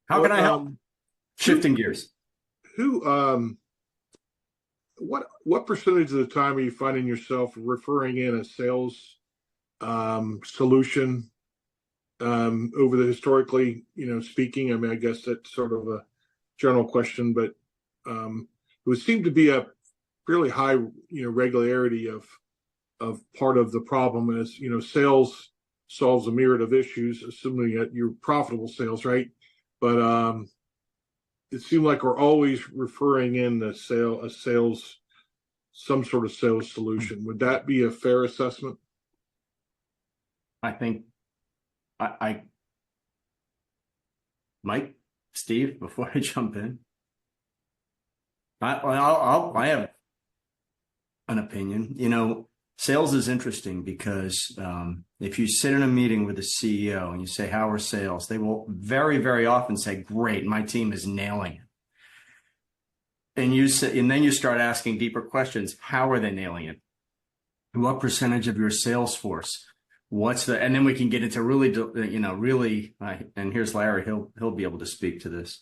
How can I help? Shifting gears. What percentage of the time are you finding yourself referring in a sales solution over the historically, speaking? I mean, I guess that's sort of a general question, but it would seem to be a fairly high, regularity of part of the problem is, sales solves a myriad of issues, assuming that you're profitable sales, right? But it seemed like we're always referring in some sort of sales solution. Would that be a fair assessment? I think Mike, Steve, before I jump in, I have an opinion. Sales is interesting because if you sit in a meeting with a CEO and you say, how are sales? They will very, very often say, great, my team is nailing it. And then you start asking deeper questions. How are they nailing it? What percentage of your sales force? And then we can get into really, and here's Larry, he'll be able to speak to this.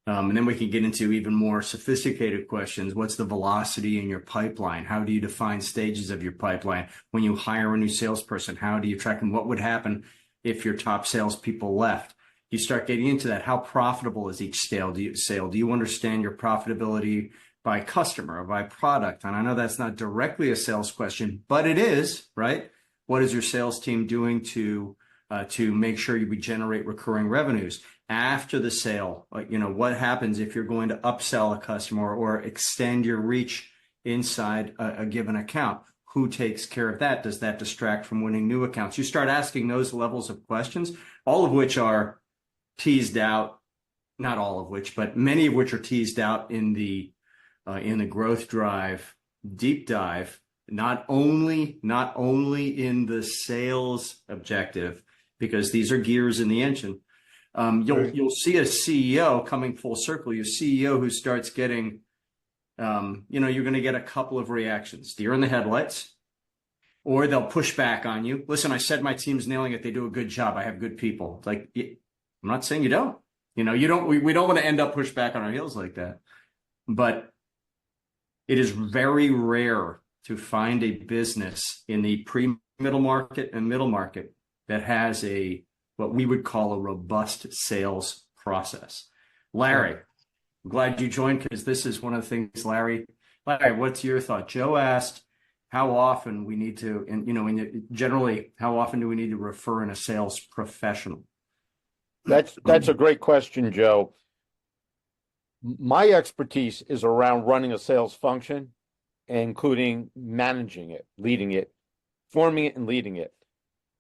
And then we can get into even more sophisticated questions. What's the velocity in your pipeline? How do you define stages of your pipeline? When you hire a new salesperson, how do you track them? What would happen if your top salespeople left? You start getting into that. How profitable is each sale? Do you understand your profitability by customer or by product? And I know that's not directly a sales question, but it is, right? What is your sales team doing to make sure we generate recurring revenues? After the sale, what happens if you're going to upsell a customer or extend your reach inside a given account? Who takes care of that? Does that distract from winning new accounts? You start asking those levels of questions, all of which are teased out, not all of which, but many of which are teased out in the growth drive deep dive, not only in the sales objective, because these are gears in the engine. You'll see a CEO coming full circle. Your CEO who starts getting, you're going to get a couple of reactions: deer in the headlights, or they'll push back on you. Listen, I said my team's nailing it. They do a good job. I have good people. It's like, I'm not saying you don't. You don't. We don't want to end up pushed back on our heels like that. But it is very rare to find a business in the pre-middle market and middle market that has what we would call a robust sales process. Larry, I'm glad you joined, because this is one of the things, Larry, what's your thought? Joe asked how often we need to, and generally, how often do we need to refer in a sales professional? That's a great question, Joe. My expertise is around running a sales function, including managing it, leading it, forming it, and leading it.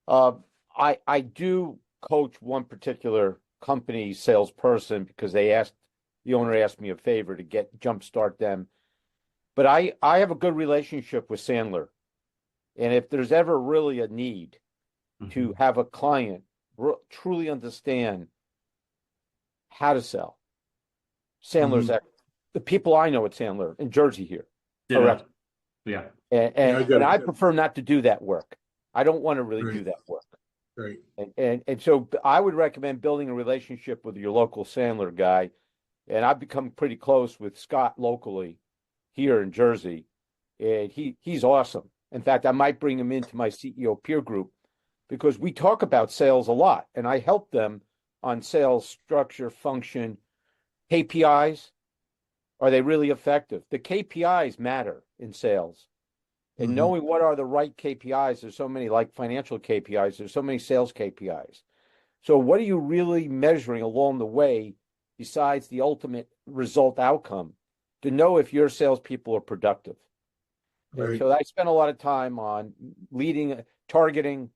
I do coach one particular company salesperson because the owner asked me a favor to jumpstart them. But I have a good relationship with Sandler. And if there's ever really a need to have a client truly understand how to sell, Sandler's the people I know at Sandler in Jersey here. Yeah. And I prefer not to do that work. I don't want to really do that work. Right. And so I would recommend building a relationship with your local Sandler guy. And I've become pretty close with Scott locally here in Jersey. And he's awesome. In fact, I might bring him into my CEO peer group because we talk about sales a lot. And I help them on sales structure, function, KPIs. Are they really effective? The KPIs matter in sales. And knowing what are the right KPIs, there's so many, like financial KPIs, there's so many sales KPIs. So what are you really measuring along the way besides the ultimate result outcome to know if your salespeople are productive? Right. So I spend a lot of time on targeting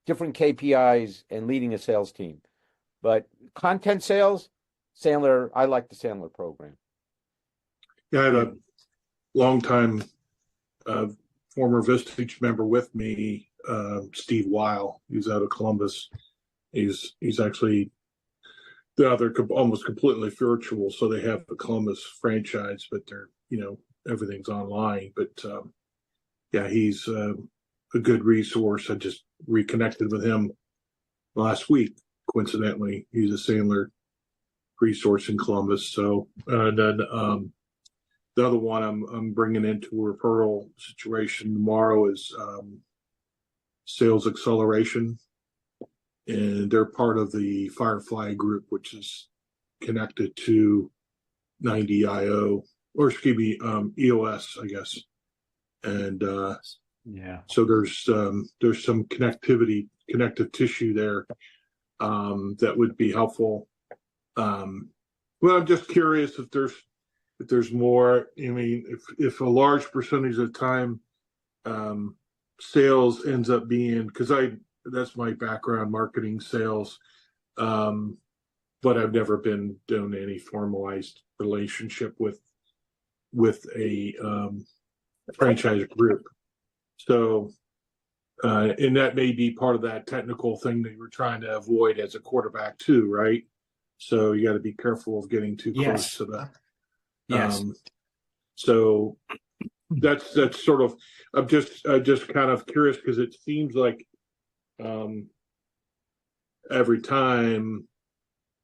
different KPIs and leading a sales team. But content sales, Sandler, I like the Sandler program. Yeah, I had a long time former Vistage member with me, Steve Weil. He's out of Columbus. He's actually they're almost completely virtual, so they have the Columbus franchise, but they're everything's online. But he's a good resource. I just reconnected with him last week, coincidentally, he's a Sandler resource in Columbus. So, and then the other one I'm bringing into a referral situation tomorrow is Sales Acceleration, and they're part of the Firefly group, which is connected to 90IO, or excuse me, EOS, I guess. And Yeah. so there's some connective tissue there that would be helpful. Well, I'm just curious if there's more. I mean, if a large percentage of the time sales ends up being, because that's my background, marketing, sales, but I've never been doing any formalized relationship with a franchise group. So, and that may be part of that technical thing that you're trying to avoid as a quarterback too, right? So you got to be careful of getting too close to that. Yes. So that's sort of, I'm just kind of curious because it seems like every time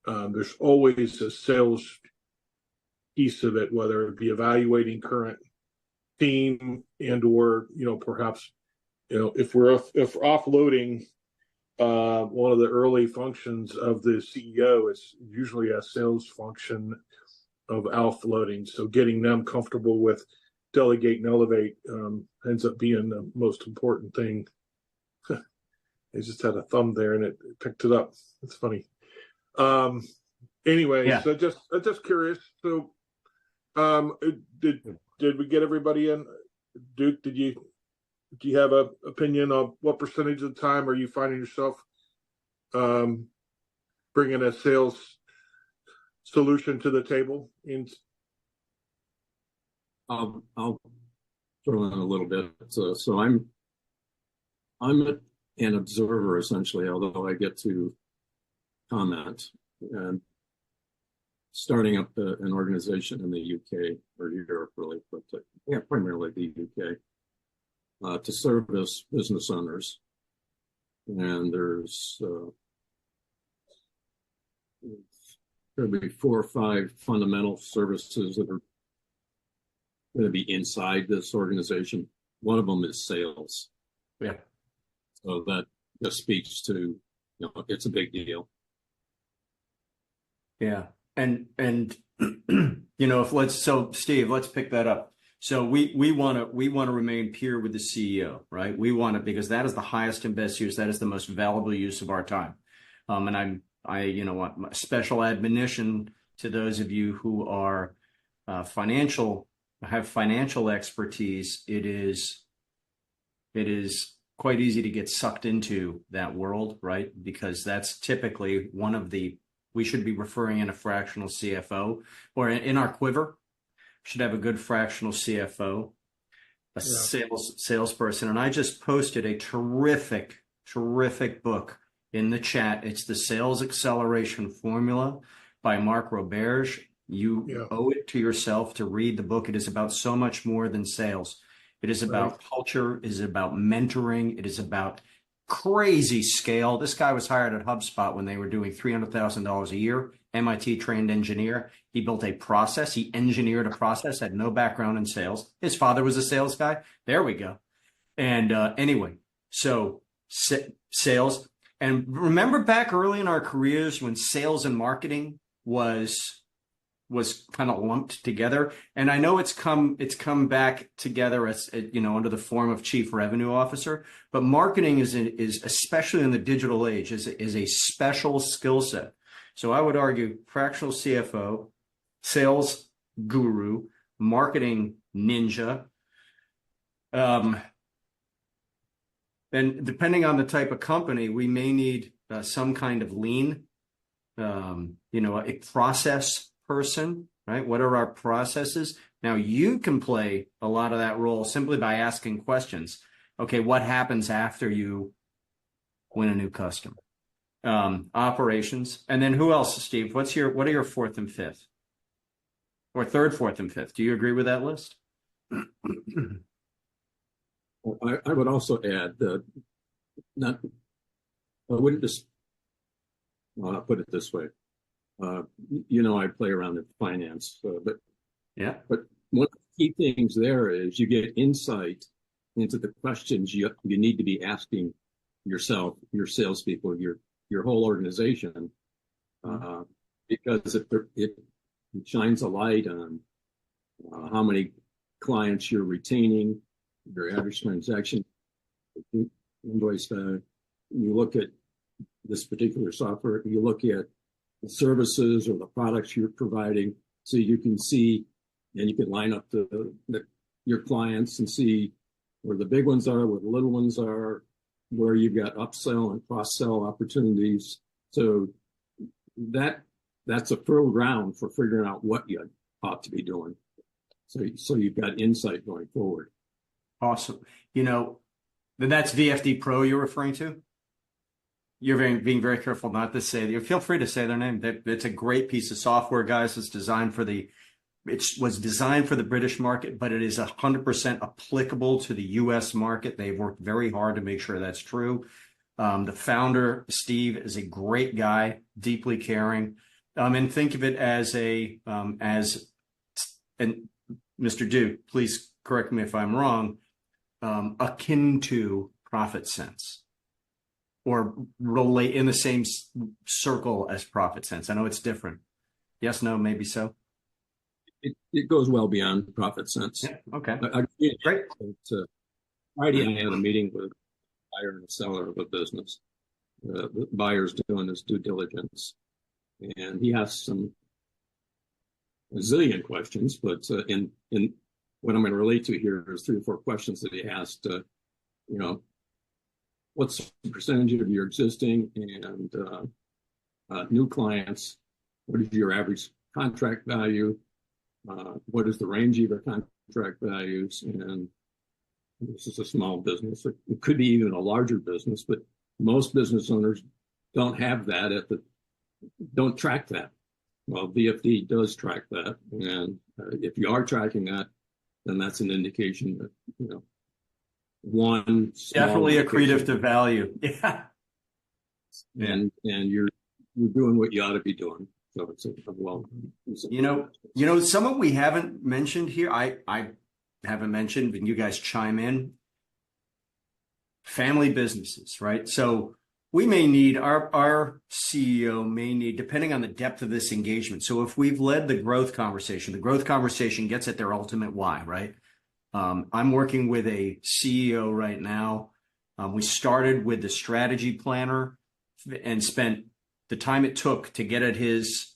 there's always a sales piece of it, whether it be evaluating current team and or perhaps if we're offloading one of the early functions of the CEO is usually a sales function of offloading. So getting them comfortable with delegate and elevate ends up being the most important thing. I just had a thumb there and it picked it up. It's funny. Anyway, Yeah. so I'm just curious. So did we get everybody in? Duke, do you have an opinion of what percentage of the time are you finding yourself bringing a sales solution to the table? I'll throw in a little bit. So I'm an observer essentially, although I get to comment. And starting up an organization in the UK or Europe, really, but primarily the UK, to service business owners. And there's probably 4 or 5 fundamental services that are going to be inside this organization. One of them is sales. Yeah. So that just speaks to, it's a big deal. Yeah. And so Steve, let's pick that up. So we want to remain peer with the CEO, right? We want to, because that is the highest and best use. That is the most valuable use of our time. And I want special admonition to those of you who are have financial expertise. It is quite easy to get sucked into that world, right? Because that's typically we should be referring in a fractional CFO, or in our quiver, should have a good fractional CFO, salesperson. And I just posted a terrific book in the chat. It's the Sales Acceleration Formula by Mark Roberge. You owe it to yourself to read the book. It is about so much more than sales. It is about culture. It is about mentoring. It is about crazy scale. This guy was hired at HubSpot when they were doing $300,000 a year. MIT trained engineer. He built a process. He engineered a process, had no background in sales. His father was a sales guy. There we go. And anyway, so sales. And remember back early in our careers when sales and marketing was kind of lumped together. And I know it's come back together as, under the form of chief revenue officer, but marketing is especially in the digital age is a special skill set. So I would argue fractional CFO, sales guru, marketing ninja. And depending on the type of company, we may need some kind of lean, a process person, right? What are our processes? Now you can play a lot of that role simply by asking questions. Okay, what happens after you win a new customer? Operations. And then who else, Steve? What are your 4th and 5th? Or 3rd, 4th, and 5th? Do you agree with that list? Well, I would also add that I wouldn't just I'll put it this way. You know, I play around in finance, but Yeah. one of the key things there is you get insight into the questions you need to be asking yourself, your salespeople, your whole organization, because it shines a light on how many clients you're retaining, your average transaction, invoice value. You look at this particular software, you look at the services or the products you're providing, so you can see and you can line up your clients and see where the big ones are, where the little ones are, where you've got upsell and cross-sell opportunities. So that's a fertile ground for figuring out what you ought to be doing. So you've got insight going forward. Awesome. You know, then that's VFD Pro you're referring to? You're being very careful not to say, feel free to say their name. It's a great piece of software, guys. It was designed for the British market, but it is 100% applicable to the US market. They've worked very hard to make sure that's true. The founder, Steve, is a great guy, deeply caring. And think of it as and Mr. Duke, please correct me if I'm wrong, akin to Profit Sense, or relate in the same circle as Profit Sense. I know it's different. Yes, no, maybe so. It goes well beyond Profit Sense. Yeah, okay. Great. Friday, I had a meeting with a buyer and a seller of a business. The buyer's doing his due diligence, and he asked a zillion questions, but in what I'm going to relate to here is 3 or 4 questions that he asked. You know, what's the percentage of your existing and new clients? What is your average contract value? What is the range of your contract values? And this is a small business. It could be even a larger business, but most business owners don't have that don't track that. Well, VFD does track that. And if you are tracking that, then that's an indication that, you know, one definitely accretive to value. Yeah. And you're doing what you ought to be doing. So it's you know, someone we haven't mentioned here, I haven't mentioned, and you guys chime in, family businesses, right? So we may need, our CEO may need, depending on the depth of this engagement. So if we've led the growth conversation gets at their ultimate why, right? I'm working with a CEO right now. We started with the strategy planner and spent the time it took to get at his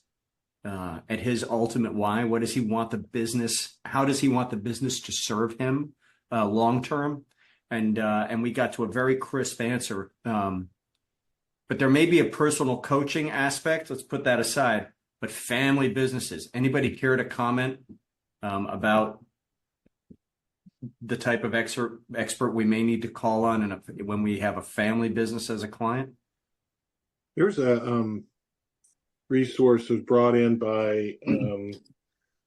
ultimate why. What does he want the business? How does he want the business to serve him long term? And we got to a very crisp answer. But there may be a personal coaching aspect. Let's put that aside. But family businesses. Anybody care to comment about the type of expert we may need to call on when we have a family business as a client? There's a resource that was brought in by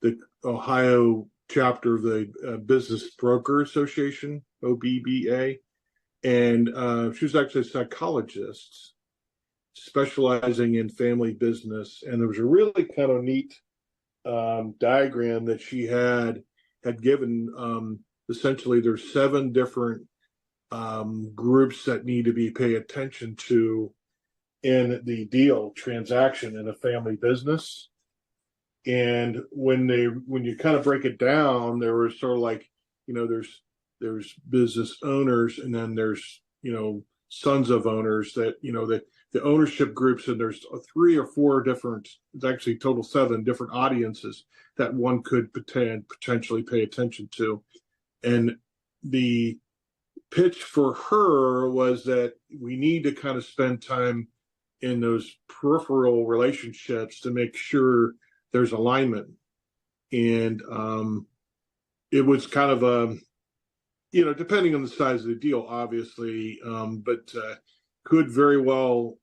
the Ohio chapter of the Business Broker Association, OBBA, and she was actually a psychologist specializing in family business. And there was a really kind of neat diagram that she had given. Essentially, there's 7 different groups that need to be paid attention to in the transaction in a family business. And when you kind of break it down, there was sort of like, you know, there's business owners, and then there's, you know, sons of owners that, you know, the ownership groups, and there's 3 or 4 different, it's actually total 7 different audiences that one could potentially pay attention to. And the pitch for her was that we need to kind of spend time in those peripheral relationships to make sure there's alignment. And it was kind of you know, depending on the size of the deal, obviously, but could very well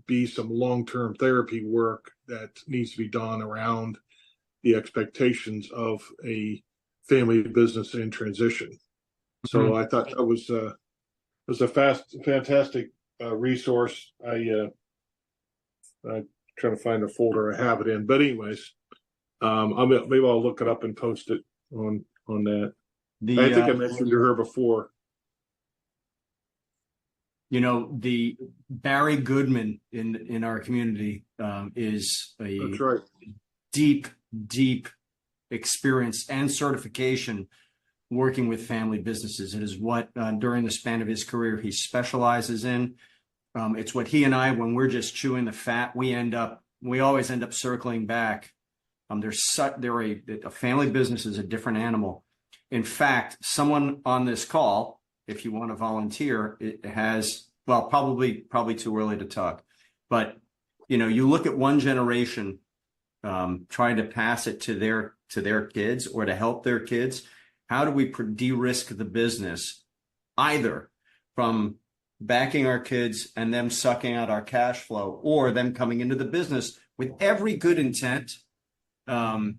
be some long-term therapy work that needs to be done around the expectations of a family business in transition. So I thought that was a fantastic resource. I'm trying to find the folder I have it in. But anyways, maybe I'll look it up and post it on that. I think I mentioned to her before. The Barry Goodman in our community is That's right. deep experience and certification working with family businesses. It is what during the span of his career he specializes in. It's what he and I, when we're just chewing the fat, we always end up circling back. A family business is a different animal. In fact, someone on this call, if you want to volunteer, it has, well, probably too early to talk, but you look at one generation trying to pass it to their kids or to help their kids. How do we de-risk the business, either from backing our kids and them sucking out our cash flow, or them coming into the business with every good intent, but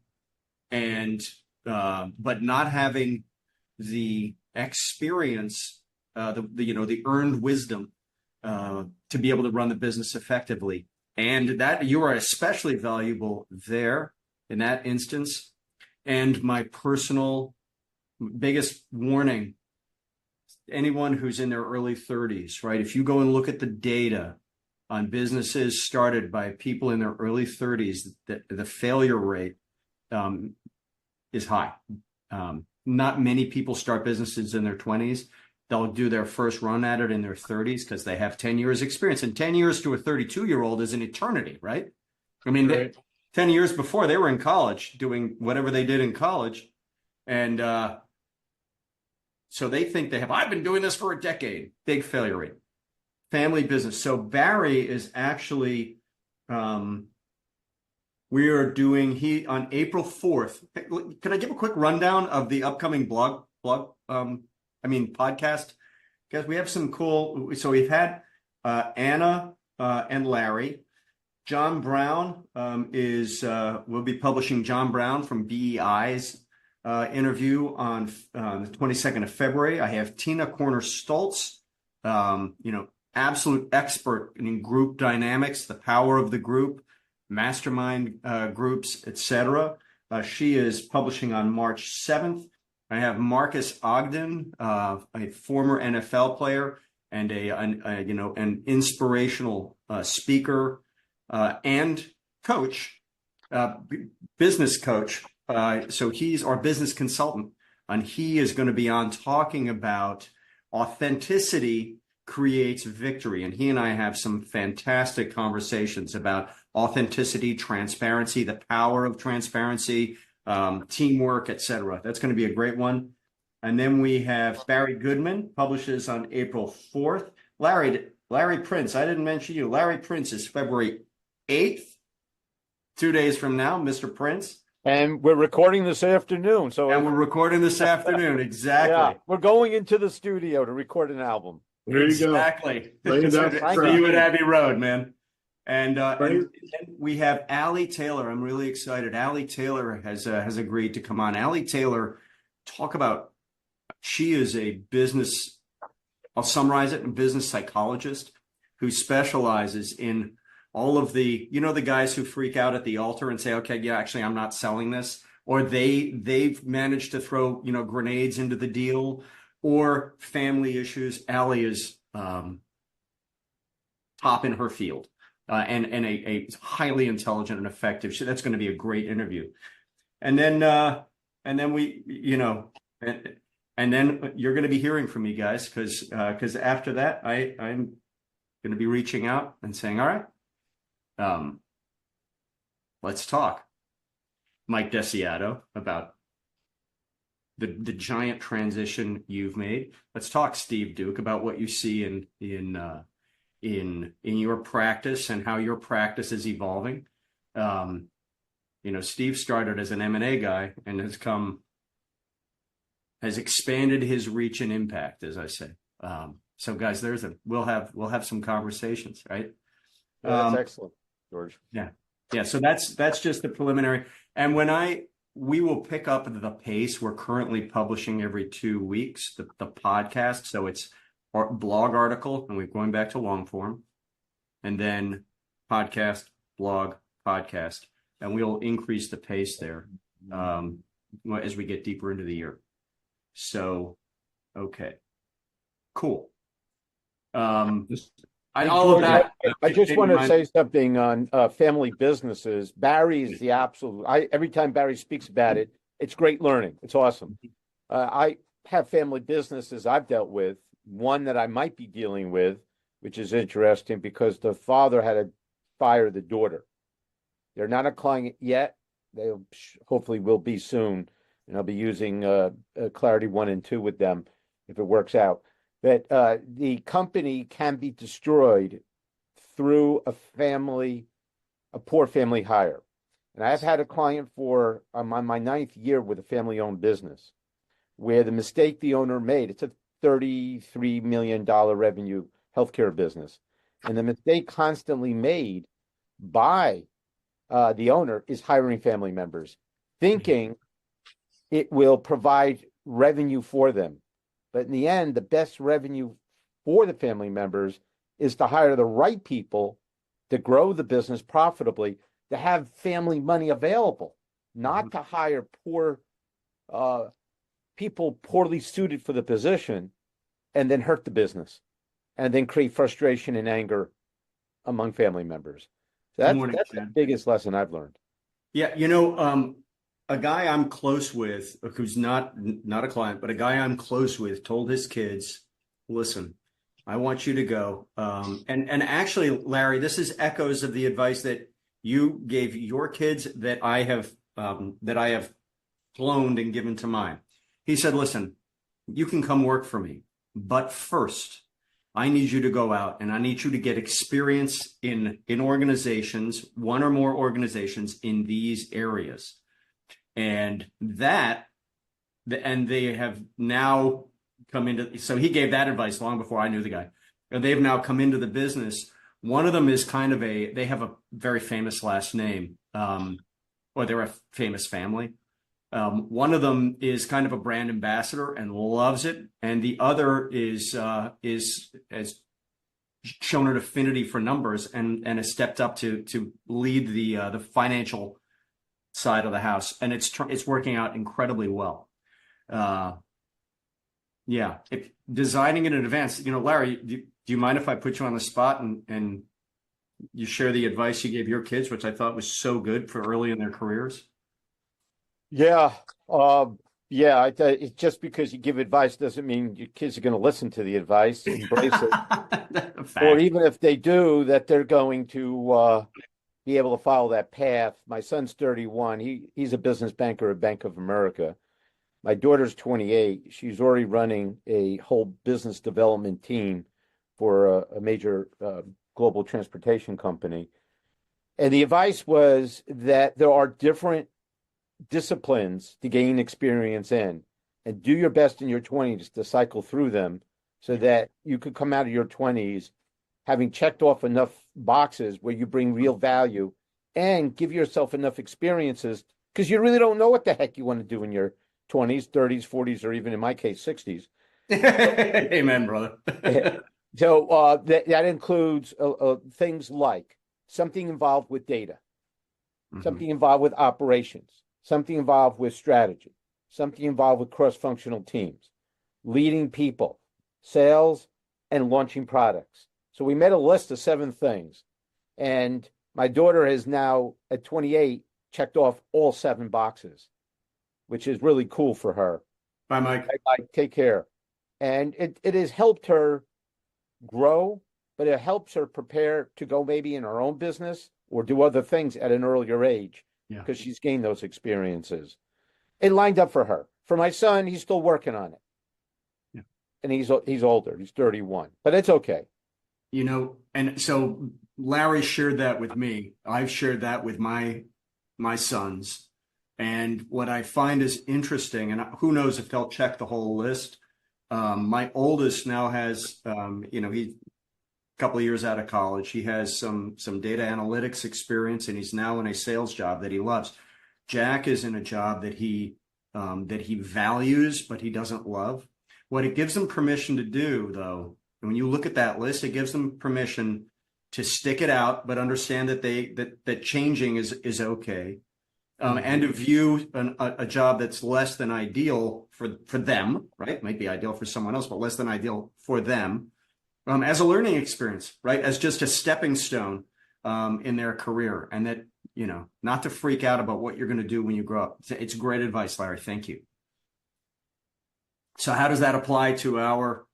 not having the experience, the earned wisdom to be able to run the business effectively. And that you are especially valuable there in that instance. And my personal biggest warning, anyone who's in their early 30s, right? If you go and look at the data on businesses started by people in their early 30s, the failure rate is high. Not many people start businesses in their 20s. They'll do their first run at it in their 30s because they have 10 years experience. And 10 years to a 32-year-old is an eternity, right? I mean, Right. 10 years before, they were in college doing whatever they did in college. And so they think I've been doing this for a decade. Big failure rate. Family business. So Barry is actually, we are doing, on April 4th. Can I give a quick rundown of the upcoming podcast? Guys, we have some cool, so we've had Anna and Larry. John Brown we'll be publishing John Brown from BEI's interview on the 22nd of February. I have Tina Corner-Stoltz, absolute expert in group dynamics, the power of the group, mastermind groups, etc. She is publishing on March 7th. I have Marcus Ogden, a former NFL player and an inspirational speaker and coach, business coach. So he's our business consultant, and he is going to be on talking about authenticity creates victory. And he and I have some fantastic conversations about authenticity, transparency, the power of transparency, teamwork, etc. That's going to be a great one. And then we have Barry Goodman, publishes on April 4th. Larry Prince, I didn't mention you. Larry Prince is February 8th, 2 days from now, Mr. Prince. And we're recording this afternoon. And we're recording this afternoon. Exactly. Yeah, we're going into the studio to record an album. There you go. Exactly. Laying down the See track. you at Abbey Road, man. And then we have Allie Taylor. I'm really excited. Allie Taylor has agreed to come on. Allie Taylor, she is a business, I'll summarize it, a business psychologist who specializes in all of the guys who freak out at the altar and say, okay, yeah, actually, I'm not selling this. Or they've managed to throw, grenades into the deal, or family issues. Allie is top in her field. And a highly intelligent and effective. That's going to be a great interview. And then and then you're going to be hearing from me guys because after that I'm going to be reaching out and saying, all right, let's talk, Mike Desiato, about the giant transition you've made. Let's talk, Steve Duke, about what you see in your practice and how your practice is evolving. Steve started as an M&A guy and has expanded his reach and impact, as I say. So guys, we'll have some conversations, right? Yeah, that's excellent, George. Yeah. So that's just the preliminary. And we will pick up the pace. We're currently publishing every 2 weeks, the podcast. So it's our blog article, and we're going back to long form, and then podcast, blog, podcast, and we'll increase the pace there as we get deeper into the year. So, okay, cool. All of that. I just want to say something on family businesses. Barry is the absolute. Every time Barry speaks about it, it's great learning. It's awesome. I have family businesses I've dealt with. One that I might be dealing with, which is interesting because the father had to fire the daughter. They're not a client yet. They hopefully will be soon, and I'll be using Clarity 1 and 2 with them if it works out. That the company can be destroyed through a poor family hire. And I've had a client I'm on my 9th year with a family-owned business, where the mistake the owner made, it's a $33 million revenue healthcare business. And the mistake constantly made by the owner is hiring family members, thinking it will provide revenue for them. But in the end, the best revenue for the family members is to hire the right people to grow the business profitably, to have family money available, not to hire poor people poorly suited for the position and then hurt the business and then create frustration and anger among family members. So that's the biggest lesson I've learned. Yeah, a guy I'm close with, who's not a client, but a guy I'm close with, told his kids, "Listen, I want you to go." And actually, Larry, this is echoes of the advice that you gave your kids that I have cloned and given to mine. He said, "Listen, you can come work for me, but first, I need you to go out and I need you to get experience in organizations, one or more organizations in these areas." And they have now come into, so he gave that advice long before I knew the guy. And they've now come into the business. One of them is they have a very famous last name, or they're a famous family. One of them is kind of a brand ambassador and loves it. And the other has shown an affinity for numbers and has stepped up to lead the financial side of the house, and it's working out incredibly well. Designing it in advance. Larry, do you mind if I put you on the spot and you share the advice you gave your kids, which I thought was so good for early in their careers? Yeah, it's just because you give advice doesn't mean your kids are going to listen to the advice, embrace it, or even if they do, that they're going to be able to follow that path. My son's 31. He's a business banker at Bank of America. My daughter's 28. She's already running a whole business development team for a major global transportation company. And the advice was that there are different disciplines to gain experience in, and do your best in your 20s to cycle through them so that you could come out of your 20s having checked off enough boxes where you bring real value and give yourself enough experiences, because you really don't know what the heck you want to do in your 20s, 30s, 40s, or even in my case, 60s. Amen, brother. So that includes things like something involved with data, something involved with operations, something involved with strategy, something involved with cross-functional teams, leading people, sales, and launching products. So we made a list of 7 things, and my daughter has now, at 28, checked off all 7 boxes, which is really cool for her. Bye, Mike. Take care. And it has helped her grow, but it helps her prepare to go maybe in her own business or do other things at an earlier age, because she's gained those experiences. It lined up for her. For my son, he's still working on it. Yeah. And he's older. He's 31, but it's okay. And so Larry shared that with me. I've shared that with my sons. And what I find is interesting, and who knows if they'll check the whole list. My oldest now has, he's a couple of years out of college. He has some data analytics experience, and he's now in a sales job that he loves. Jack is in a job that he values, but he doesn't love. What it gives him permission to do, though, and when you look at that list, it gives them permission to stick it out, but understand that that changing is okay. And to view a job that's less than ideal for them, right? Might be ideal for someone else, but less than ideal for them, as a learning experience, right? As just a stepping stone in their career, and that, not to freak out about what you're going to do when you grow up. It's great advice, Larry. Thank you. So how does that apply to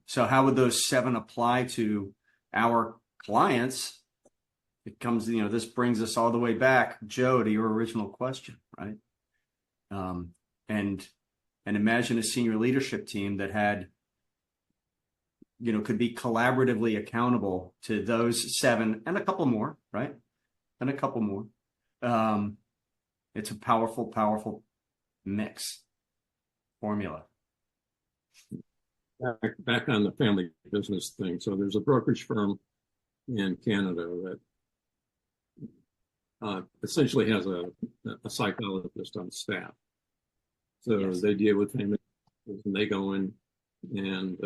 so how would those 7 apply to our clients? It comes, this brings us all the way back, Joe, to your original question, right? And imagine a senior leadership team that had, could be collaboratively accountable to those 7 and a couple more, right? And a couple more. It's a powerful, powerful mix formula. Back on the family business thing. So there's a brokerage firm in Canada that essentially has a psychologist on staff. So Yes. they deal with families and they go in and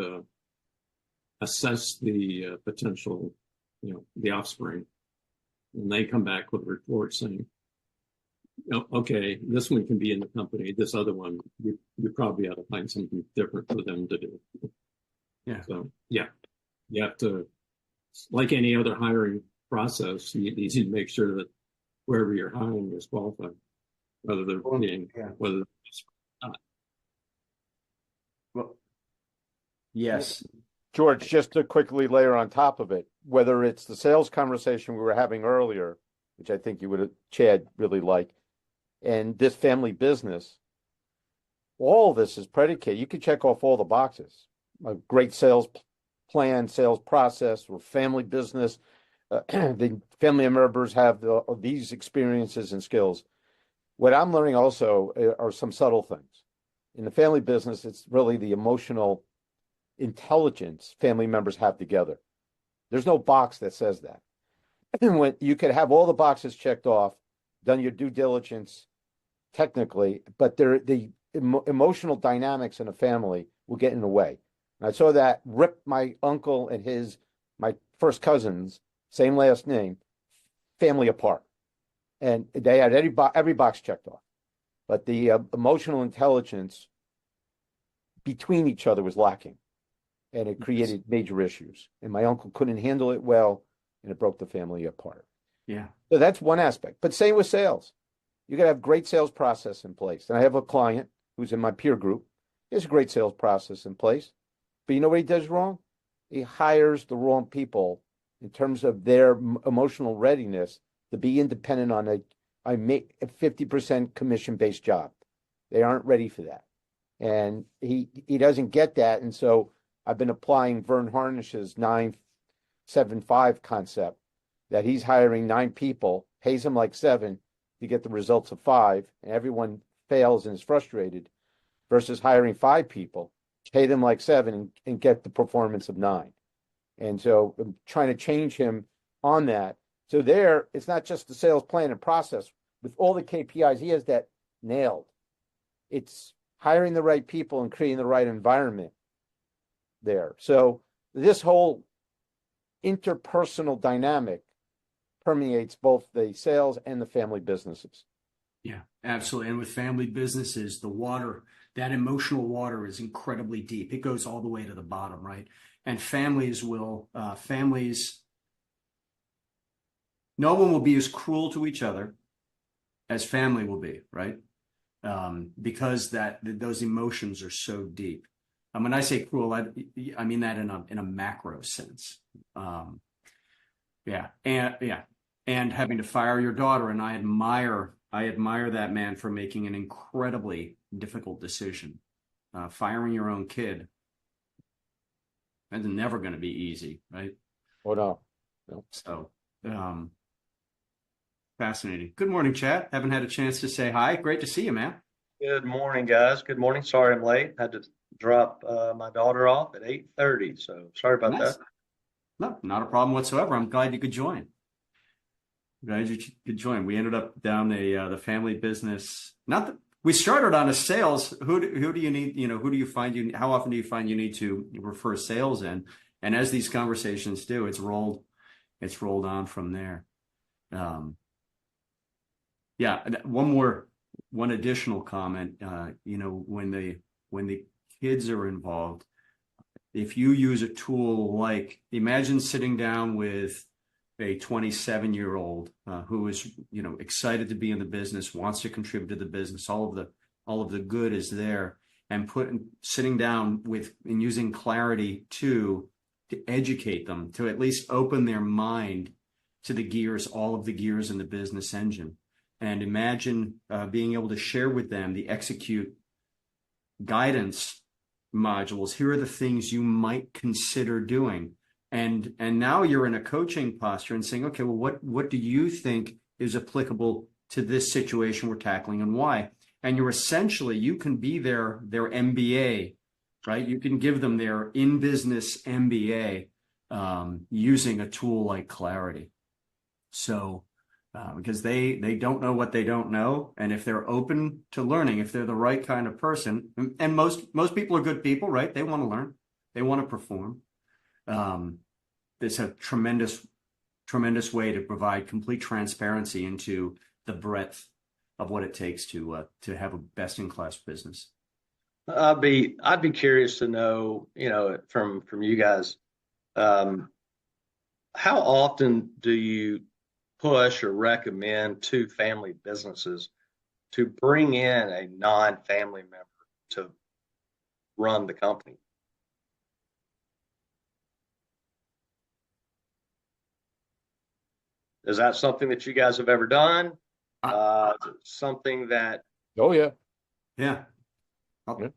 assess the potential, the offspring. And they come back with a report saying, okay, this one can be in the company. This other one, you probably ought to find something different for them to do. Yeah. So, yeah, you have to, like any other hiring process, you need to make sure that wherever you're hiring is qualified, whether they're being, whether they're not. Well, yes. George, just to quickly layer on top of it, whether it's the sales conversation we were having earlier, which I think you would have, Chad, really like, and this family business, all of this is predicated. You can check off all the boxes. A great sales plan, sales process, or family business. The family members have these experiences and skills. What I'm learning also are some subtle things. In the family business, it's really the emotional intelligence family members have together. There's no box that says that. When you could have all the boxes checked off, done your due diligence technically, but the emotional dynamics in a family will get in the way. And I saw that rip my uncle and my first cousins, same last name, family apart. And they had every box checked off. But the emotional intelligence between each other was lacking. And it created major issues. And my uncle couldn't handle it well, and it broke the family apart. Yeah. So that's one aspect. But same with sales. You got to have great sales process in place. And I have a client who's in my peer group. He has a great sales process in place. But you know what he does wrong? He hires the wrong people in terms of their emotional readiness to be independent on a 50% commission-based job. They aren't ready for that. And he doesn't get that. And so I've been applying Vern Harnish's 9-7-5 concept, that he's hiring 9 people, pays them like 7 to get the results of 5, and everyone fails and is frustrated, versus hiring 5 people, pay them like 7 and get the performance of 9. And so I'm trying to change him on that. So there, it's not just the sales plan and process. With all the KPIs, he has that nailed. It's hiring the right people and creating the right environment there. So this whole interpersonal dynamic permeates both the sales and the family businesses. Yeah, absolutely. And with family businesses, that emotional water is incredibly deep. It goes all the way to the bottom, right? And families, no one will be as cruel to each other as family will be, right? Because those emotions are so deep. When I say cruel, I mean that in a macro sense. And having to fire your daughter, and I admire that man for making an incredibly difficult decision. Firing your own kid, that's never going to be easy, right? Oh no. So, fascinating. Good morning, Chad. Haven't had a chance to say hi. Great to see you, man. Good morning, guys. Good morning. Sorry I'm late. Had to drop my daughter off at 8:30, so sorry about Nice. that. No, not a problem whatsoever. I'm glad you could join. We ended up down the family business. We started on a sales. Who do you need? Who do you find how often do you find you need to refer sales in? And as these conversations do, it's rolled it's rolled on from there. Yeah, one additional comment. When the kids are involved, if you use a tool like, imagine sitting down with a 27-year-old who is, excited to be in the business, wants to contribute to the business, all of the good is there, and sitting down and using Clarity to educate them, to at least open their mind to all of the gears in the business engine. And imagine being able to share with them the execute guidance modules. Here are the things you might consider doing. And now you're in a coaching posture and saying, okay, well, what do you think is applicable to this situation we're tackling and why? And you can be their MBA, right? You can give them their in-business MBA using a tool like Clarity. So, because they don't know what they don't know. And if they're open to learning, if they're the right kind of person, and most people are good people, right? They want to learn, they want to perform. It's a tremendous way to provide complete transparency into the breadth of what it takes to have a best-in-class business. I'd be curious to know, from you guys, how often do you push or recommend to family businesses to bring in a non-family member to run the company? Is that something that you guys have ever done? Something that... Oh, yeah. Yeah. I'll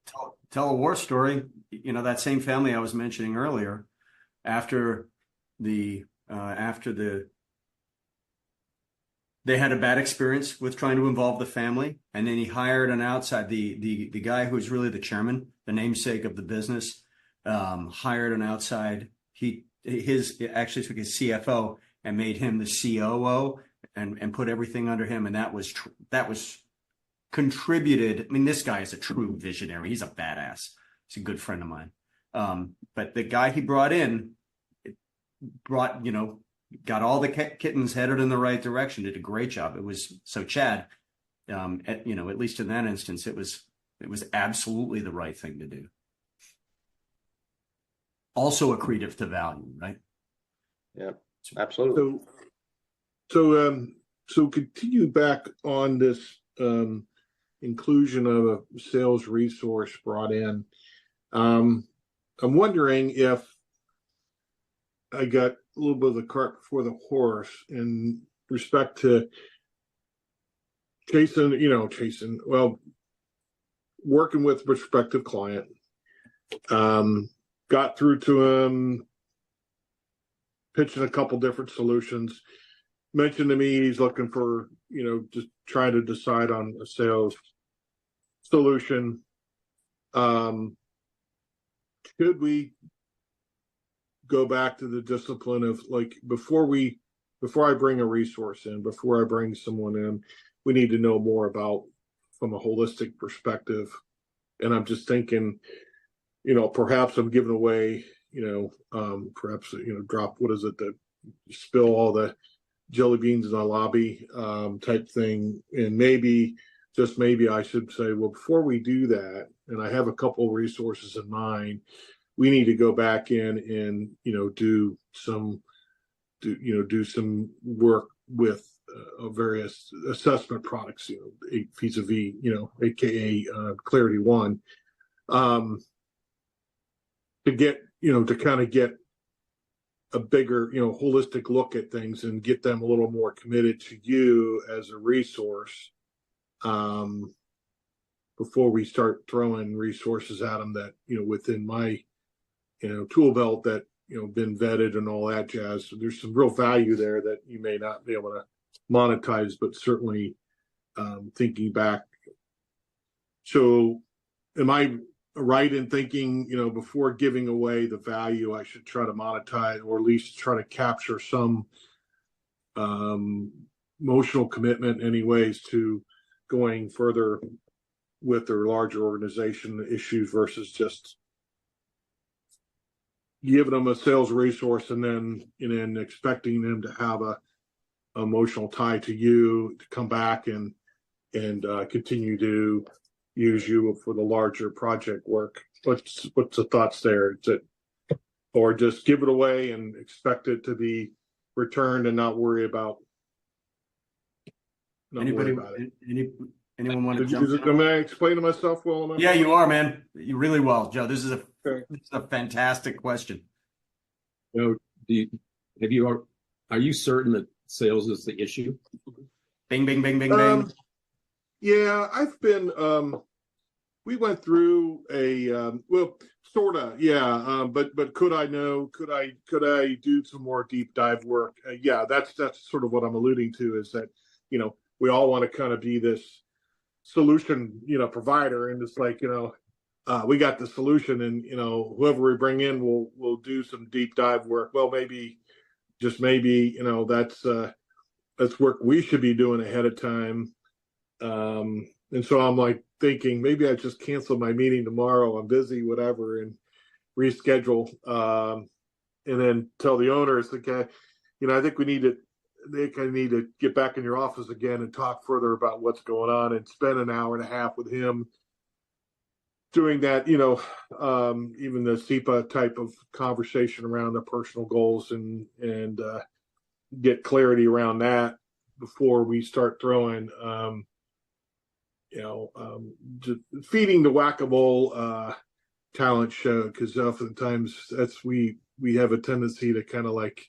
tell a war story. That same family I was mentioning earlier, after they had a bad experience with trying to involve the family, and then he hired an outside, the guy who's really the chairman, the namesake of the business, hired an outside. He actually took his CFO and made him the COO and put everything under him, and that was contributed. I mean, this guy is a true visionary. He's a badass. He's a good friend of mine. But the guy he brought in got all the kittens headed in the right direction, did a great job. It was so Chad, at least in that instance, it was absolutely the right thing to do. Also accretive to value, right? Yeah, absolutely. So continue back on this inclusion of a sales resource brought in. I'm wondering if I got a little bit of the cart before the horse in respect to Jason, well, working with prospective client, got through to him, pitching a couple different solutions, mentioned to me he's looking for, just trying to decide on a sales solution. Should we go back to the discipline of, like, before I bring a resource in, before I bring someone in, we need to know more about from a holistic perspective. And I'm just thinking, perhaps I'm giving away, perhaps, drop, what is it, that spill all the jelly beans in the lobby type thing. And maybe, just maybe I should say, well, before we do that, and I have a couple of resources in mind, we need to go back in and, do some work with various assessment products, vis-a-vis, AKA Clarity One, to get, to kind of get a bigger, holistic look at things and get them a little more committed to you as a resource, before we start throwing resources at them that, within my, tool belt that, been vetted and all that jazz. So there's some real value there that you may not be able to monetize, but certainly thinking back. So am I right in thinking, before giving away the value, I should try to monetize, or at least try to capture some emotional commitment anyways to going further with their larger organization issues versus just giving them a sales resource and then expecting them to have a emotional tie to you to come back and continue to use you for the larger project work. What's the thoughts there? Is it, or just give it away and expect it to be returned and not worry about Anybody, it? anyone want to jump in? Am I explaining myself well enough? Yeah, you are, man. You really well, Joe. This is Okay. a fantastic question. You know, are you certain that sales is the issue? Bing, bing, bing, bing, bing. Yeah, I've been. We went through a well, sort of, yeah. But could I know? Could I do some more deep dive work? Yeah, that's sort of what I'm alluding to. Is that we all want to kind of be this solution provider, and it's like we got the solution, and whoever we bring in will do some deep dive work. Well, maybe just maybe that's work we should be doing ahead of time. And so I'm like thinking maybe I just cancel my meeting tomorrow. I'm busy, whatever, and reschedule. And then tell the owners, okay, I think they kind of need to get back in your office again and talk further about what's going on and spend an hour and a half with him doing that, even the SEPA type of conversation around the personal goals and get clarity around that before we start throwing, just feeding the whack-a-mole talent show, because oftentimes we have a tendency to kind of like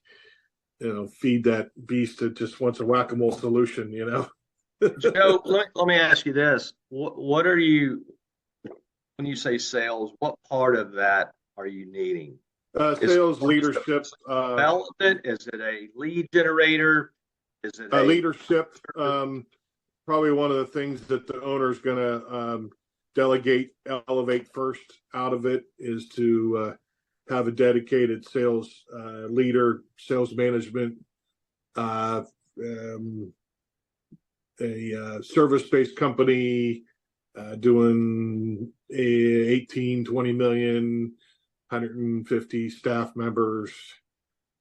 feed that beast that just wants a whack-a-mole solution. Joe, let me ask you this: what are you, when you say sales, what part of that are you needing? Sales leadership, development? Is it a lead generator? Is it leadership? Probably one of the things that the owner is going to elevate first out of it is to have a dedicated sales leader, sales management, a service-based company doing 18, 20 million, 150 staff members,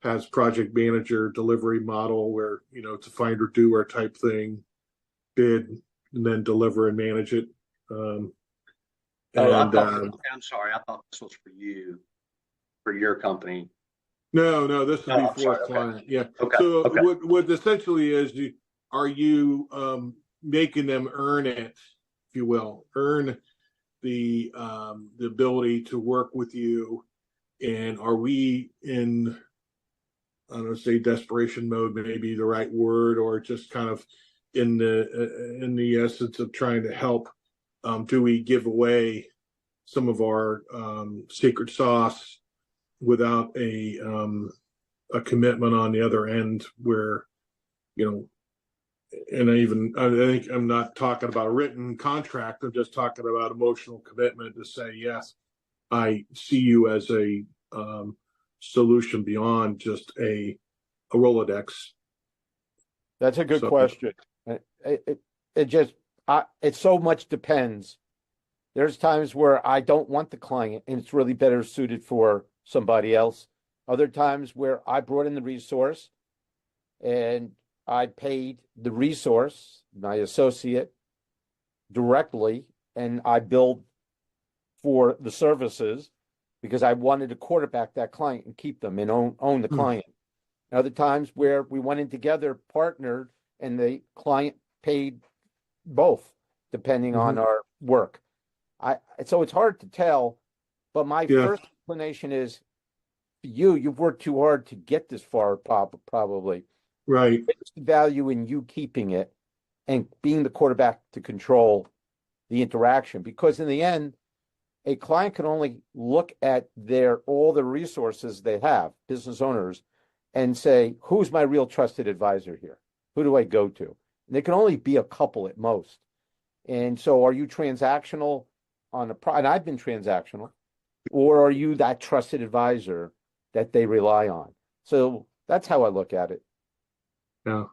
has project manager delivery model where, it's a finder doer type thing, bid and then deliver and manage it. I'm sorry. I thought this was for you, for your company. No, this would be for a client. Okay. Yeah. Okay. So okay. What essentially is, are you making them earn it, if you will, earn the ability to work with you, and are we in, I don't know, say desperation mode, maybe the right word, or just kind of in the essence of trying to help? Do we give away some of our secret sauce without a commitment on the other end where, and I think I'm not talking about a written contract. I'm just talking about emotional commitment to say, yes, I see you as a solution beyond just a Rolodex. That's a good question. It so much depends. There's times where I don't want the client and it's really better suited for somebody else. Other times where I brought in the resource and I paid the resource, my associate, directly, and I billed for the services because I wanted to quarterback that client and keep them and own the client. Other times where we went in together, partnered, and the client paid both, depending on our work. So it's hard to tell, but my first explanation is, you've worked too hard to get this far, probably. Right. What's the value in you keeping it and being the quarterback to control the interaction? Because in the end, a client can only look at all the resources they have, business owners, and say, who's my real trusted advisor here? Who do I go to? And there can only be a couple at most. And so are you transactional and I've been transactional, or are you that trusted advisor that they rely on? So that's how I look at it. Yeah.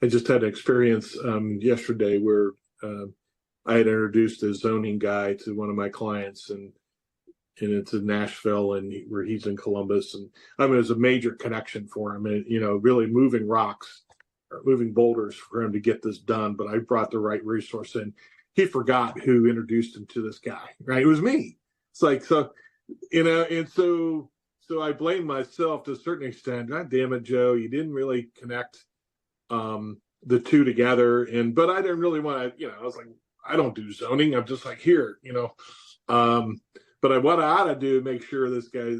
I just had an experience yesterday where I had introduced a zoning guy to one of my clients, and it's in Nashville, and where he's in Columbus, and I mean, it's a major connection for him, and really moving rocks, or moving boulders for him to get this done. But I brought the right resource in. He forgot who introduced him to this guy, right? It was me. It's like, so, and so I blame myself to a certain extent. God damn it, Joe, you didn't really connect the two together. But I didn't really want to, I was like, I don't do zoning. I'm just like, here, but what I ought to do, make sure this guy,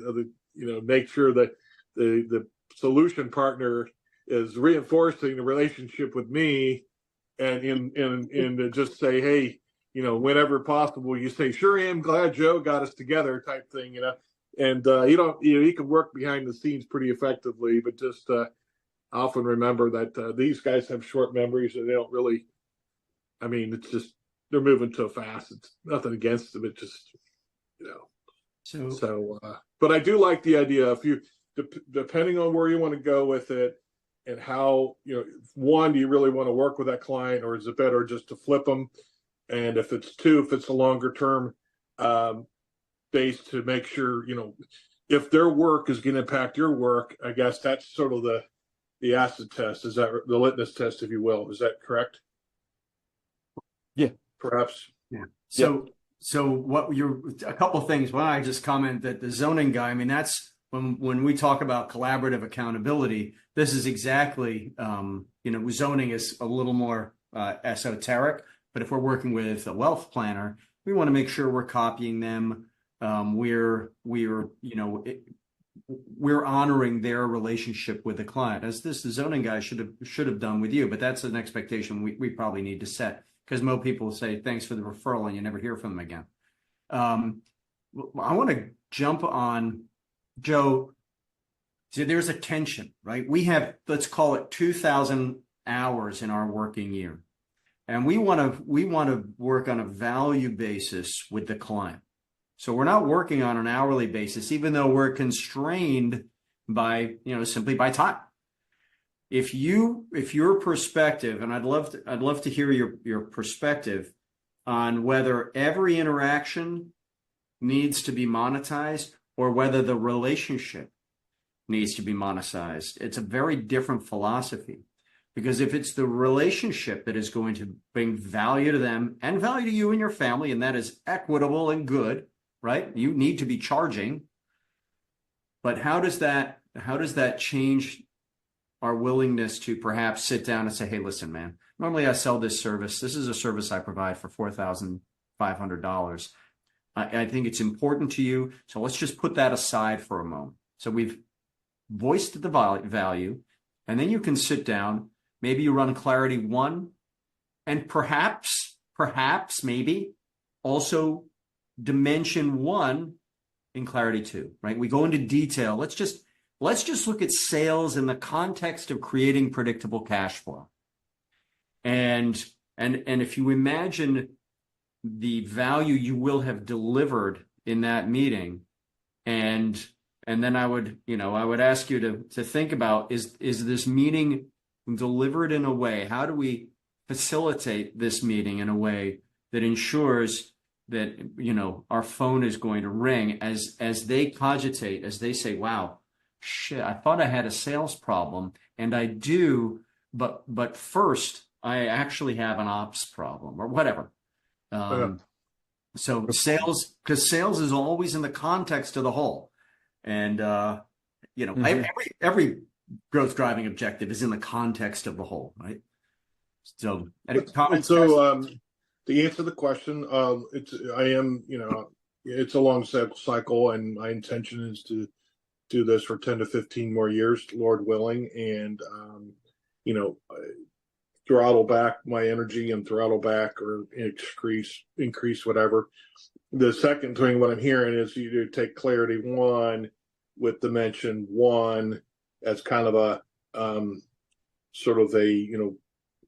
make sure that the solution partner is reinforcing the relationship with me, and just say, hey, whenever possible, you say, sure am glad Joe got us together, type thing, and you can work behind the scenes pretty effectively, but just often remember that these guys have short memories, and they don't really, it's just, they're moving too fast. It's nothing against them. It just, but I do like the idea, if you, depending on where you want to go with it, and how, one, do you really want to work with that client, or is it better just to flip them? And if it's a longer term base, to make sure, if their work is going to impact your work, I guess that's sort of the acid test. Is that the litmus test, if you will? Is that correct? Yeah. Perhaps. Yeah. So a couple of things. One, I just comment that the zoning guy, that's when we talk about collaborative accountability, this is exactly, zoning is a little more esoteric, but if we're working with a wealth planner, we want to make sure we're copying them. We're honoring their relationship with the client, as the zoning guy should have done with you, but that's an expectation we probably need to set, because most people say thanks for the referral and you never hear from them again. I want to jump on Joe. So there's a tension, right? We have, let's call it 2,000 hours in our working year, and we want to work on a value basis with the client. So we're not working on an hourly basis, even though we're constrained by, simply by time. If your perspective, and I'd love to hear your perspective on whether every interaction needs to be monetized, or whether the relationship needs to be monetized. It's a very different philosophy, because if it's the relationship that is going to bring value to them and value to you and your family, and that is equitable and good, right? You need to be charging. But how does that change our willingness to perhaps sit down and say, hey, listen, man, normally I sell this service. This is a service I provide for $4,500. I think it's important to you. So let's just put that aside for a moment. So we've voiced the value, and then you can sit down. Maybe you run Clarity 1, and perhaps maybe also Dimension 1 in Clarity 2, right? We go into detail. Let's just look at sales in the context of creating predictable cash flow. And if you imagine the value you will have delivered in that meeting, and then I would ask you to think about, is this meeting delivered in a way, how do we facilitate this meeting in a way that ensures that our phone is going to ring as they cogitate, as they say, wow, shit, I thought I had a sales problem, and I do, but first I actually have an ops problem, or whatever. So sales, because sales is always in the context of the whole, and every growth driving objective is in the context of the whole, right? So, to answer the question, it's a long cycle, and my intention is to do this for 10 to 15 more years, Lord willing, and throttle back my energy and throttle back or increase whatever. The second thing, what I'm hearing is you to take Clarity 1 with Dimension 1 as kind of a sort of a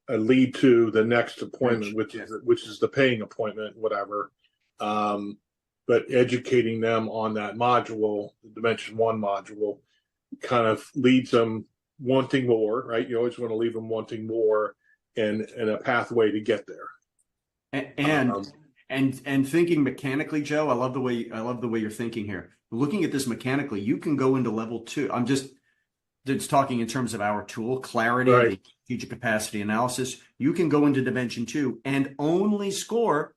lead to the next appointment, which is the paying appointment, whatever. But educating them on that module, the Dimension 1 module, kind of leads them wanting more, right? You always want to leave them wanting more, and a pathway to get there. And thinking mechanically, Joe, I love the way you're thinking here. Looking at this mechanically, you can go into level 2. I'm just talking in terms of our tool, clarity, Right. the strategic capacity analysis. You can go into dimension 2 and only score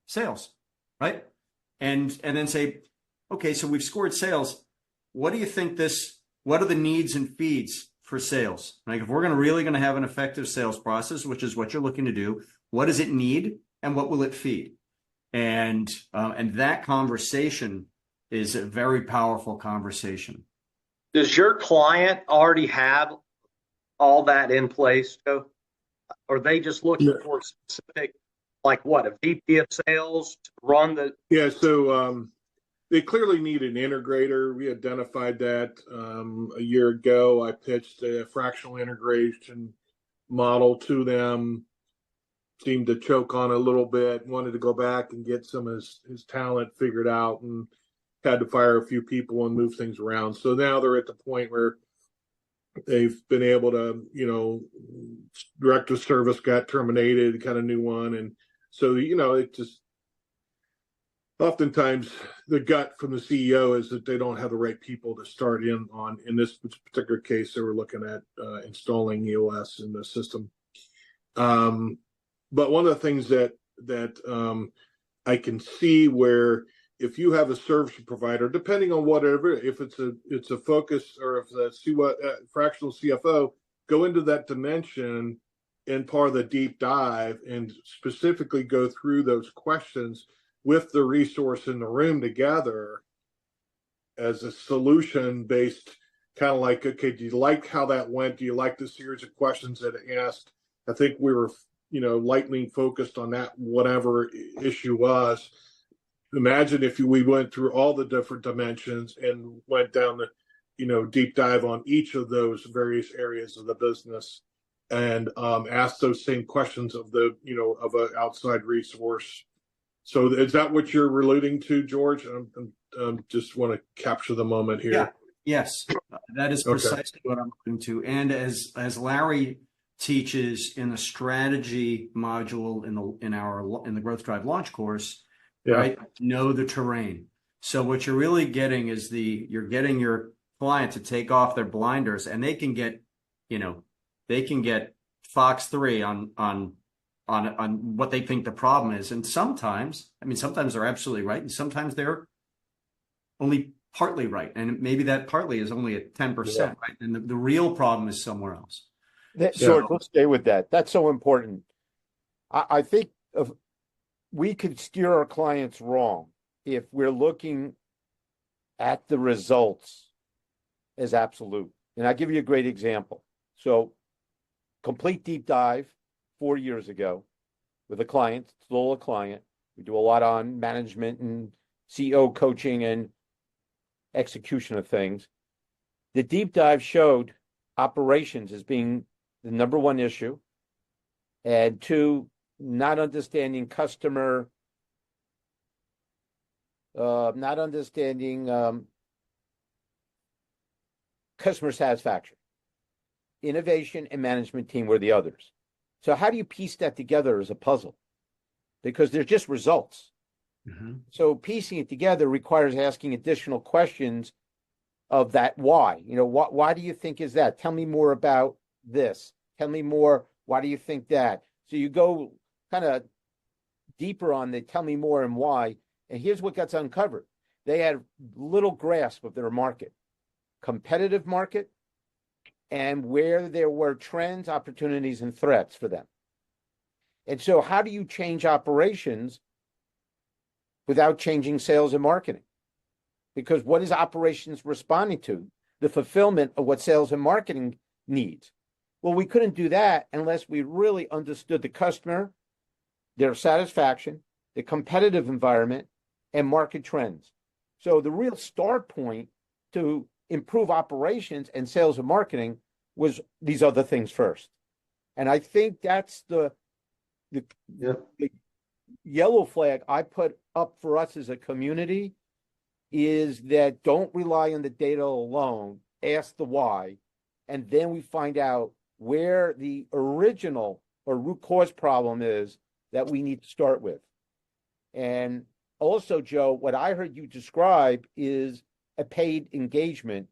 sales, right? And then say, okay, so we've scored sales. What do you think what are the needs and feeds for sales? Like if we're really going to have an effective sales process, which is what you're looking to do, what does it need and what will it feed? And that conversation is a very powerful conversation. Does your client already have all that in place, Joe? Or are they just looking Yeah. for specific, like what, a VP of sales to run the? Yeah, so they clearly need an integrator. We identified that a year ago. I pitched a fractional integration model to them. Seemed to choke on it a little bit. Wanted to go back and get some of his talent figured out, and had to fire a few people and move things around. So now they're at the point where they've been able to, director of service got terminated, got a new one, and so it just oftentimes the gut from the CEO is that they don't have the right people to start in this particular case. They were looking at installing EOS in the system. But one of the things that I can see where if you have a service provider, depending on whatever, if it's a focus or if the fractional CFO, go into that dimension in part of the deep dive and specifically go through those questions with the resource in the room together as a solution based, kind of like, okay, do you like how that went? Do you like the series of questions that it asked? I think we were, lightning focused on that, whatever issue was. Imagine if we went through all the different dimensions and went down the, deep dive on each of those various areas of the business and asked those same questions of of an outside resource. So is that what you're alluding to, George? I just want to capture the moment here. Yeah. Yes, that is precisely what I'm looking to. And as Larry teaches in the strategy module in the Growth Drive launch course, right? Know the terrain. So what you're really getting is you're getting your client to take off their blinders, and they can get Fox 3 on what they think the problem is. And sometimes they're absolutely right, and sometimes they're only partly right. And maybe that partly is only at 10%, right? And the real problem is somewhere else. George, let's stay with that. That's so important. I think we could steer our clients wrong if we're looking at the results as absolute. And I'll give you a great example. So, complete deep dive 4 years ago with a client, still a client. We do a lot on management and CEO coaching and execution of things. The deep dive showed operations as being the number one issue, and 2, not understanding customer, customer satisfaction. Innovation and management team were the others. So how do you piece that together as a puzzle? Because they're just results. Mm-hmm. So piecing it together requires asking additional questions of that why. Why do you think is that? Tell me more about this. Tell me more. Why do you think that? So you go kind of deeper on the tell me more and why. And here's what gets uncovered. They had little grasp of their market, competitive market, and where there were trends, opportunities, and threats for them. And so how do you change operations without changing sales and marketing? Because what is operations responding to? The fulfillment of what sales and marketing needs. Well, we couldn't do that unless we really understood the customer, their satisfaction, the competitive environment, and market trends. So the real start point to improve operations and sales and marketing was these other things first. And I think that's the yellow flag I put up for us as a community is that don't rely on the data alone, ask the why, and then we find out where the original or root cause problem is that we need to start with. And also, Joe, what I heard you describe is a paid engagement.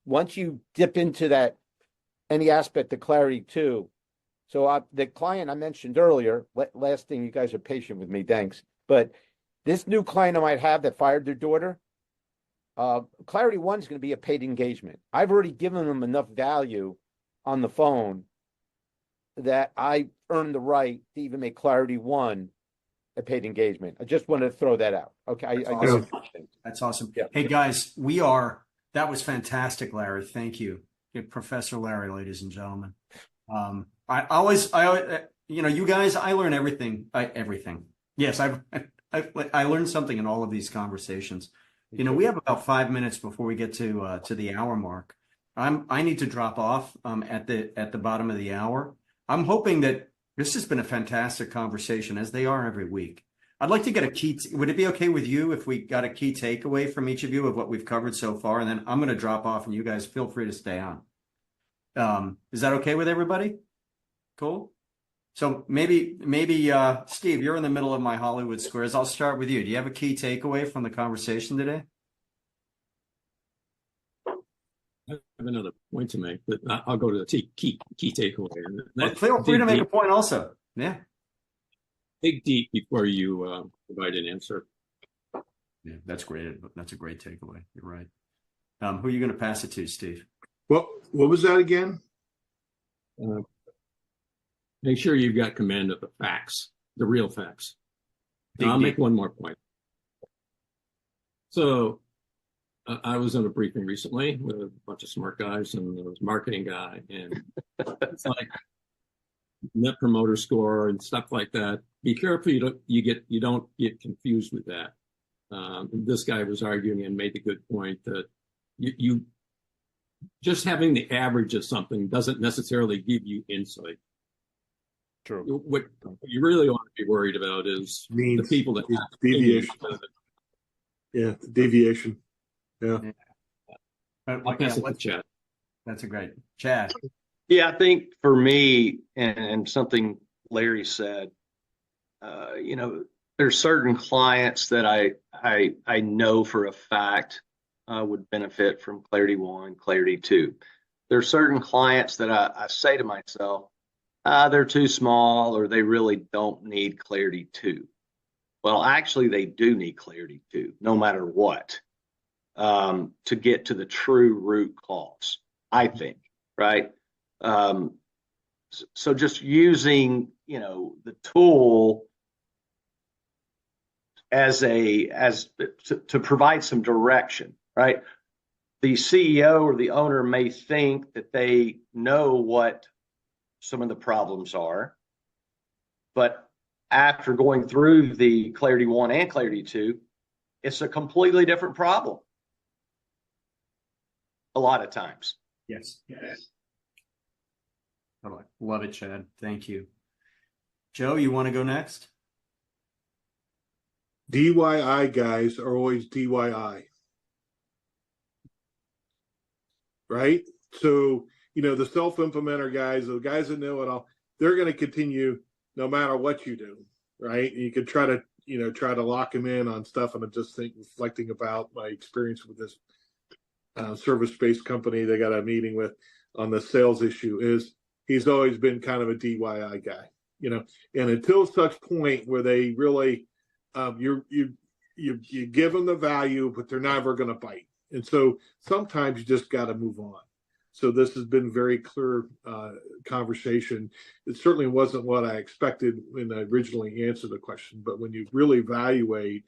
Once you dip into that, any aspect of Clarity 2. So the client I mentioned earlier, last thing, you guys are patient with me, thanks. But this new client I might have that fired their daughter, Clarity 1 is going to be a paid engagement. I've already given them enough value on the phone that I earned the right to even make Clarity 1 a paid engagement. I just wanted to throw that out. Okay. That's awesome. Yeah. Hey guys, that was fantastic, Larry. Thank you. Professor Larry, ladies and gentlemen. I always, you guys, I learn everything. Everything. Yes, I learned something in all of these conversations. We have about 5 minutes before we get to the hour mark. I need to drop off at the bottom of the hour. I'm hoping that this has been a fantastic conversation, as they are every week. I'd like to get a key. Would it be okay with you if we got a key takeaway from each of you of what we've covered so far? And then I'm going to drop off, and you guys feel free to stay on. Is that okay with everybody? Cool. So maybe Steve, you're in the middle of my Hollywood squares. I'll start with you. Do you have a key takeaway from the conversation today? I have another point to make, but I'll go to the key takeaway. Well, feel free to make a point also. Yeah. Dig deep before you provide an answer. Yeah, that's great. That's a great takeaway. You're right. Who are you going to pass it to, Steve? What was that again? Make sure you've got command of the facts, the real facts. I'll make one more point. So I was in a briefing recently with a bunch of smart guys, and there was a marketing guy, and it's like net promoter score and stuff like that. Be careful you don't get confused with that. This guy was arguing and made the good point that you just having the average of something doesn't necessarily give you insight. True. What you really want to be worried about is the people that have deviation. Yeah, deviation. Yeah. I'll pass it to Chad. That's a great Chad. Yeah, I think for me, and something Larry said, there's certain clients that I know for a fact would benefit from Clarity 1, Clarity 2. There's certain clients that I say to myself, they're too small, or they really don't need Clarity 2. Well, actually, they do need Clarity 2, no matter what, to get to the true root cause, I think, right? So just using, the tool to provide some direction, right? The CEO or the owner may think that they know what some of the problems are, but after going through the Clarity 1 and Clarity 2, it's a completely different problem a lot of times. Yes. Love it, Chad. Thank you. Joe, you want to go next? DIY guys are always DIY. Right? So, the self-implementer guys, the guys that know it all, they're going to continue no matter what you do, right? And you could try to lock them in on stuff. And I'm just reflecting about my experience with this service-based company they got a meeting with on the sales issue is he's always been kind of a DIY guy, and until such point where they really, you give them the value, but they're never going to bite. And so sometimes you just got to move on. So this has been very clear conversation. It certainly wasn't what I expected when I originally answered the question, but when you really evaluate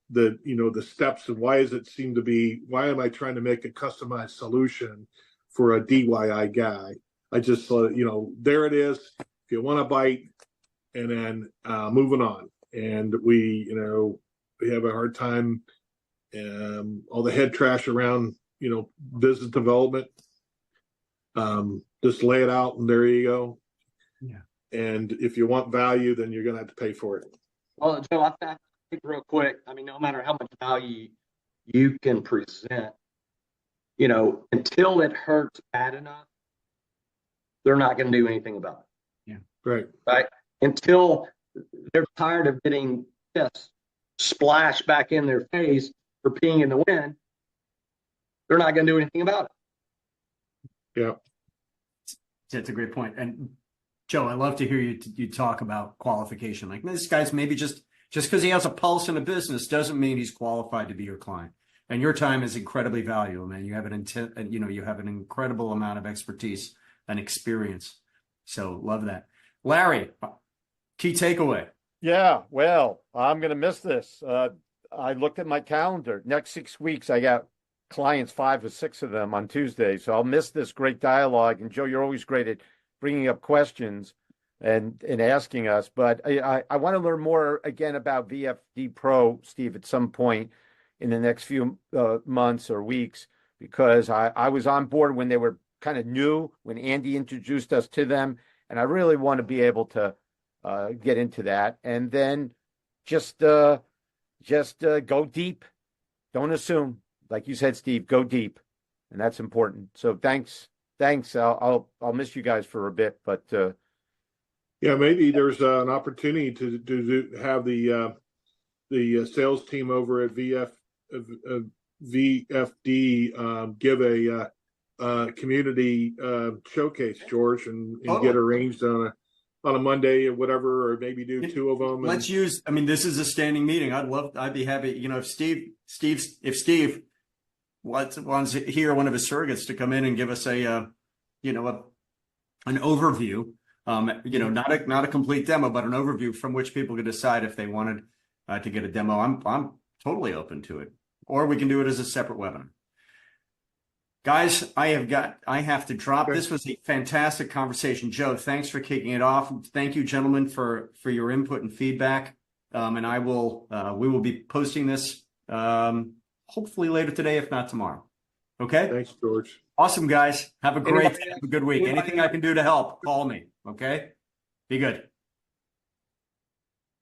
the steps and why am I trying to make a customized solution for a DIY guy? I just there it is. If you want to bite, and then moving on. And we have a hard time, all the head trash around, business development. Just lay it out and there you go. Yeah. And if you want value, then you're going to have to pay for it. Well, Joe, I think real quick, no matter how much value you can present, until it hurts bad enough, they're not going to do anything about it. Yeah. Right. Right. Until they're tired of getting this splash back in their face for peeing in the wind, they're not going to do anything about it. Yeah. That's a great point. And Joe, I love to hear you talk about qualification. Like, this guy's maybe just because he has a pulse in a business doesn't mean he's qualified to be your client. And your time is incredibly valuable, man. You have you have an incredible amount of expertise and experience. So love that. Larry, key takeaway. Yeah, well, I'm going to miss this. I looked at my calendar. Next 6 weeks, I got clients, 5 or 6 of them on Tuesday. So I'll miss this great dialogue. And Joe, you're always great at bringing up questions and asking us. But I want to learn more again about VFD Pro, Steve, at some point in the next few months or weeks, because I was on board when they were kind of new, when Andy introduced us to them. And I really want to be able to get into that. And then just go deep. Don't assume. Like you said, Steve, go deep. And that's important. So thanks. I'll miss you guys for a bit, but Yeah, maybe there's an opportunity to have the sales team over at VFD give a community showcase, George, and get arranged on a Monday or whatever, or maybe do 2 of them. Let's use. I mean, this is a standing meeting. I'd be happy. You know, if Steve wants to hear one of his surrogates to come in and give us an overview. Not a complete demo, but an overview from which people could decide if they wanted to get a demo. I'm totally open to it, or we can do it as a separate webinar. Guys, I have to drop. This was a fantastic conversation. Joe, thanks for kicking it off. Thank you, gentlemen, for your input and feedback. And we will be posting this hopefully later today, if not tomorrow. Okay? Thanks, George. Awesome, guys. Have a great day. Have a good week. Anything I can do to help, call me. Okay? Be good.